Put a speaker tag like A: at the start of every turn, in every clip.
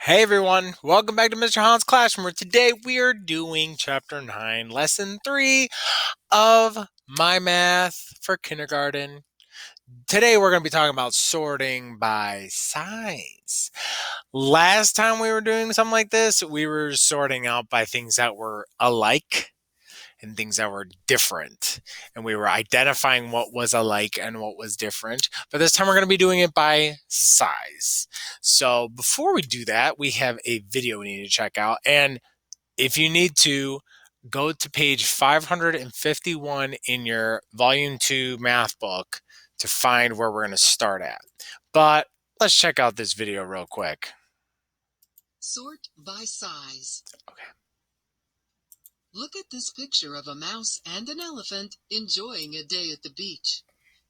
A: Hey everyone, welcome back to Mr. Holland's Classroom, where today we are doing Chapter 9, Lesson 3 of My Math for Kindergarten. Today we're going to be talking about sorting by size. Last time we were doing something like this, we were sorting out by things that were alike and things that were different. And we were identifying what was alike and what was different. But this time we're going to be doing it by size. So before we do that, we have a video we need to check out. And if you need to, go to page 551 in your Volume 2 math book to find where we're going to start at. But let's check out this video real quick.
B: Sort by size.
A: Okay.
B: Look at this picture of a mouse and an elephant enjoying a day at the beach.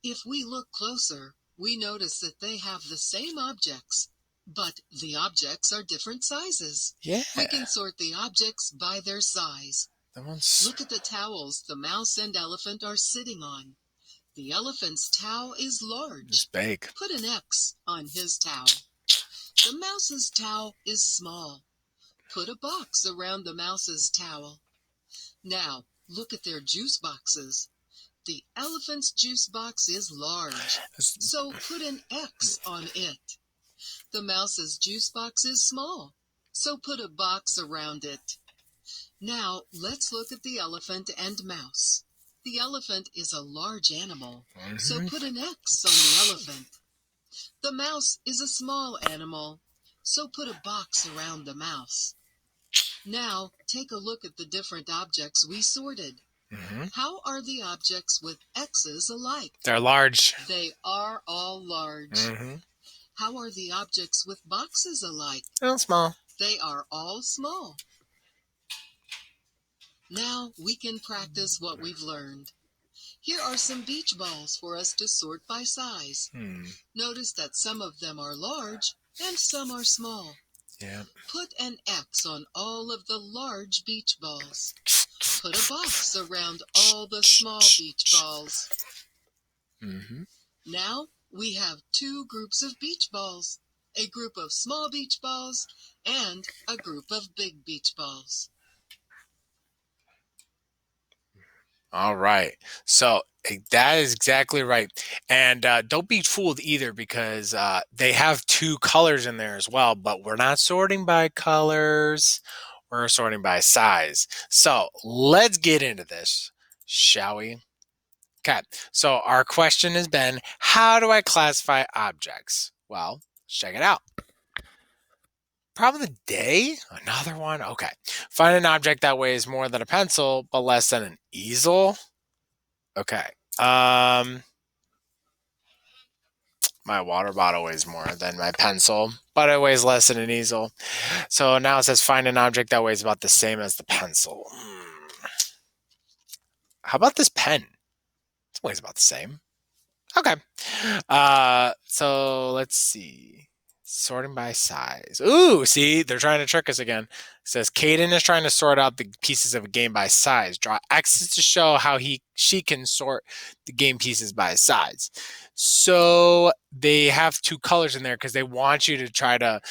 B: If we look closer, we notice that they have the same objects, but the objects are different sizes.
A: Yeah.
B: We can sort the objects by their size. Look at the towels the mouse and elephant are sitting on. The elephant's towel is large.
A: It's big.
B: Put an X on his towel. The mouse's towel is small. Put a box around the mouse's towel. Now, look at their juice boxes. The elephant's juice box is large, so put an X on it. The mouse's juice box is small, so put a box around it. Now, let's look at the elephant and mouse. The elephant is a large animal, so put an X on the elephant. The mouse is a small animal, so put a box around the mouse. Now, take a look at the different objects we sorted. How are the objects with X's alike?
A: They're large.
B: They are all large. How are the objects with boxes alike?
A: They're small.
B: They are all small. Now we can practice what we've learned. Here are some beach balls for us to sort by size. Notice that some of them are large and some are small.
A: Yeah.
B: Put an X on all of the large beach balls. Put a box around all the small beach balls. Now we have two groups of beach balls, a group of small beach balls and a group of big beach balls.
A: All right. So that is exactly right. And don't be fooled either, because they have two colors in there as well, but we're not sorting by colors. We're sorting by size. So let's get into this, shall we? Okay. So our question has been, how do I classify objects? Well, let's check it out. Problem of the day? Another one? Okay. Find an object that weighs more than a pencil, but less than an easel. Okay. My water bottle weighs more than my pencil, but it weighs less than an easel. So now it says find an object that weighs about the same as the pencil. How about this pen? It weighs about the same. Okay. So let's see. Sorting by size. Ooh, see, they're trying to trick us again. It says Caden is trying to sort out the pieces of a game by size. Draw X's to show how she can sort the game pieces by size. So they have two colors in there because they want you to try to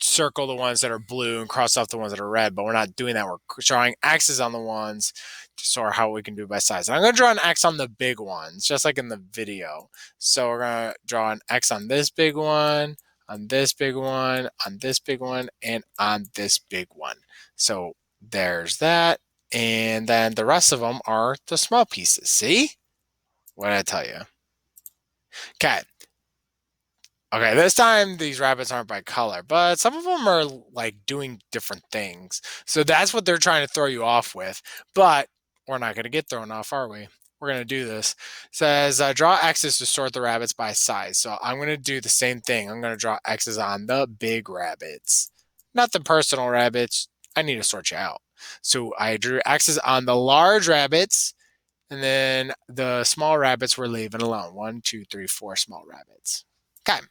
A: circle the ones that are blue and cross off the ones that are red, but we're not doing that. We're drawing X's on the ones to sort how we can do it by size. And I'm going to draw an X on the big ones, just like in the video. So we're going to draw an X on this big one, on this big one, on this big one, and on this big one. So there's that. And then the rest of them are the small pieces. See? What did I tell you? Okay. Okay, this time these rabbits aren't by color, but some of them are like doing different things. So that's what they're trying to throw you off with. But we're not going to get thrown off, are we? We're going to do this. It says draw X's to sort the rabbits by size. So I'm going to do the same thing. I'm going to draw X's on the big rabbits, not the personal rabbits. I need to sort you out. So I drew X's on the large rabbits, and then the small rabbits we're leaving alone. 1, 2, 3, 4 small rabbits. Okay.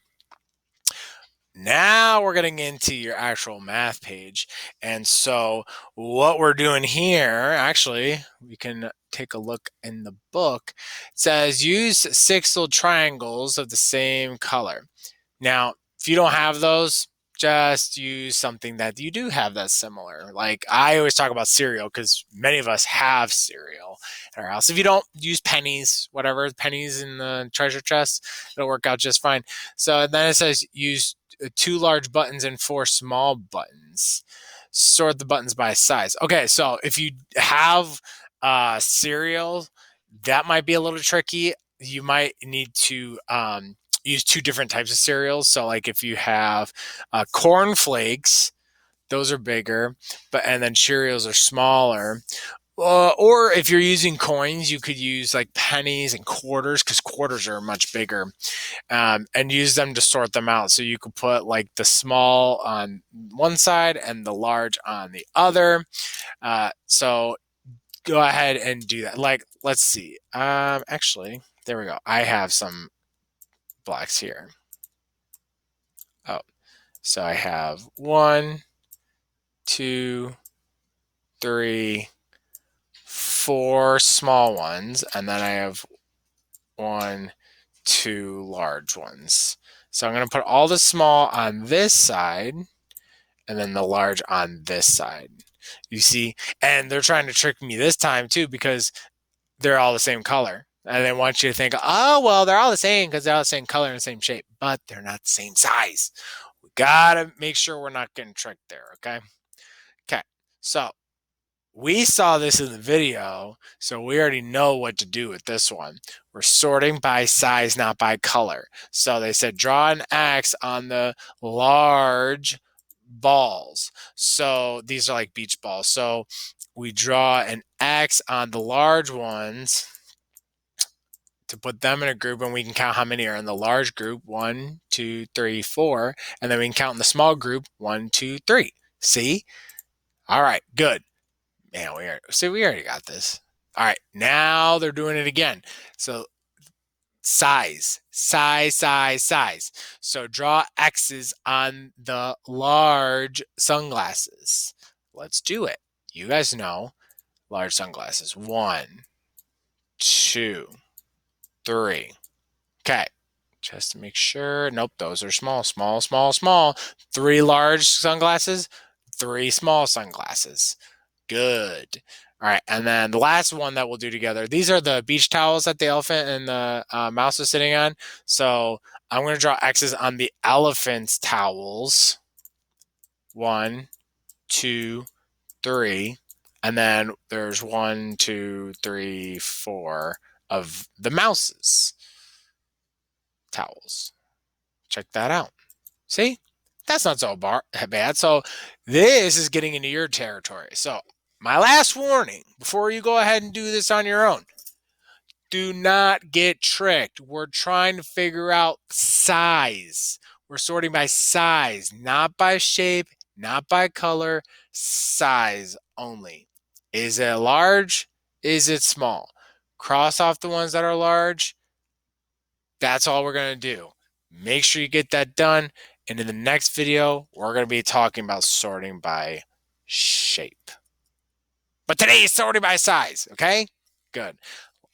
A: Now we're getting into your actual math page. And so what we're doing here, actually, we can take a look in the book. It says use six little triangles of the same color. Now, if you don't have those, just use something that you do have that's similar. Like I always talk about cereal because many of us have cereal at our house. If you don't, use pennies, whatever, pennies in the treasure chest, it'll work out just fine. So then it says use 2 large buttons and 4 small buttons. Sort the buttons by size. Okay, so if you have cereal, that might be a little tricky. You might need to use 2 different types of cereals. So, like if you have corn flakes, those are bigger, but and then Cheerios are smaller. Or if you're using coins, you could use like pennies and quarters because quarters are much bigger, and use them to sort them out. So you could put like the small on one side and the large on the other. So go ahead and do that. Like, let's see. Actually, there we go. I have some blocks here. Oh, so I have 1, 2, 3, 4 small ones, and then I have 1, 2 large ones. So I'm going to put all the small on this side and then the large on this side. You see, and they're trying to trick me this time too because they're all the same color. And they want you to think, oh, well, they're all the same because they're all the same color and the same shape, but they're not the same size. We got to make sure we're not getting tricked there, okay? Okay, so we saw this in the video, so we already know what to do with this one. We're sorting by size, not by color. So they said draw an X on the large balls. So these are like beach balls. So we draw an X on the large ones to put them in a group, and we can count how many are in the large group. 1, 2, 3, 4. And then we can count in the small group. 1, 2, 3. See? All right, good. Man, we already got this. All right, now they're doing it again. So size. So draw X's on the large sunglasses. Let's do it. You guys know large sunglasses. 1, 2, 3. Okay, just to make sure. Nope, those are small. 3 large sunglasses, 3 small sunglasses. Good. All right, and then the last one that we'll do together. These are the beach towels that the elephant and the mouse is sitting on. So I'm going to draw X's on the elephant's towels. 1, 2, 3, and then there's 1, 2, 3, 4 of the mouse's towels. Check that out. See? That's not so bad. So this is getting into your territory. So my last warning before you go ahead and do this on your own, do not get tricked. We're trying to figure out size. We're sorting by size, not by shape, not by color, size only. Is it large? Is it small? Cross off the ones that are large. That's all we're going to do. Make sure you get that done. And in the next video, we're going to be talking about sorting by shape. But today is sorting by size, okay? Good.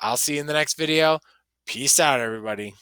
A: I'll see you in the next video. Peace out, everybody.